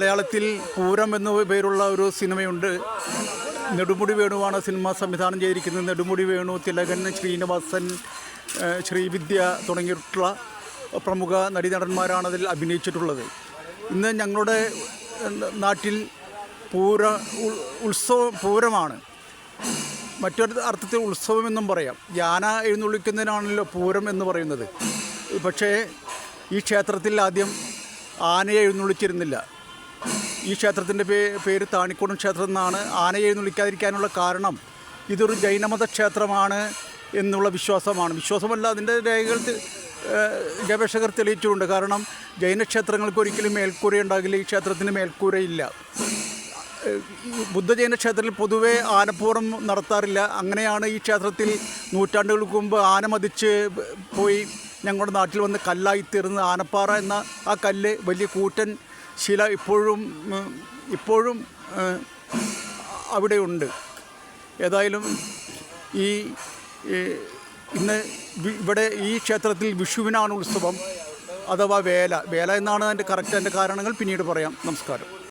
മലയാളത്തിൽ പൂരം എന്ന പേരുള്ള ഒരു സിനിമയുണ്ട്. നെടുമുടി വേണുവാണ് സിനിമ സംവിധാനം ചെയ്തിരിക്കുന്നത്. നെടുമുടി വേണു, തിലകൻ, ശ്രീനിവാസൻ, ശ്രീവിദ്യ തുടങ്ങിയിട്ടുള്ള പ്രമുഖ നടീനടന്മാരാണ് അതിൽ അഭിനയിച്ചിട്ടുള്ളത്. ഇന്ന് ഞങ്ങളുടെ നാട്ടിൽ പൂരമാണ്. മറ്റൊരു അർത്ഥത്തിൽ ഉത്സവമെന്നും പറയാം. യാന എഴുന്നള്ളിക്കുന്നതിനാണല്ലോ പൂരം എന്ന് പറയുന്നത്. പക്ഷേ ഈ ക്ഷേത്രത്തിൽ ആദ്യം ആനയെ എഴുന്നള്ളിച്ചിരുന്നില്ല. ഈ ക്ഷേത്രത്തിൻ്റെ പേര് താണിക്കോണം ക്ഷേത്രം എന്നാണ്. ആനയെ എഴുന്നള്ളിക്കാതിരിക്കാനുള്ള കാരണം ഇതൊരു ജൈനമത ക്ഷേത്രമാണ് എന്നുള്ള വിശ്വാസമല്ല, അതിൻ്റെ രേഖകൾ ഗവേഷകർ തെളിയിച്ചിട്ടുണ്ട്. കാരണം ജൈനക്ഷേത്രങ്ങൾക്ക് ഒരിക്കലും മേൽക്കൂര ഉണ്ടാകില്ല, ഈ ക്ഷേത്രത്തിന് മേൽക്കൂരയില്ല. ബുദ്ധജൈന ക്ഷേത്രത്തിൽ പൊതുവേ ആനപ്പൂരം നടത്താറില്ല. അങ്ങനെയാണ് ഈ ക്ഷേത്രത്തിൽ നൂറ്റാണ്ടുകൾക്ക് മുമ്പ് ആന മതിച്ച് പോയി ഞങ്ങളുടെ നാട്ടിൽ വന്ന് കല്ലായിത്തീർന്ന് ആനപ്പാറ എന്ന ആ കല്ല്, വലിയ കൂറ്റൻ ശില ഇപ്പോഴും അവിടെയുണ്ട്. ഏതായാലും ഇന്ന് ഇവിടെ ഈ ക്ഷേത്രത്തിൽ വിഷുവിനാണ് ഉത്സവം, അഥവാ വേല എന്നാണ് അതിൻ്റെ കറക്റ്റ്. അതിൻ്റെ കാരണങ്ങൾ പിന്നീട് പറയാം. നമസ്കാരം.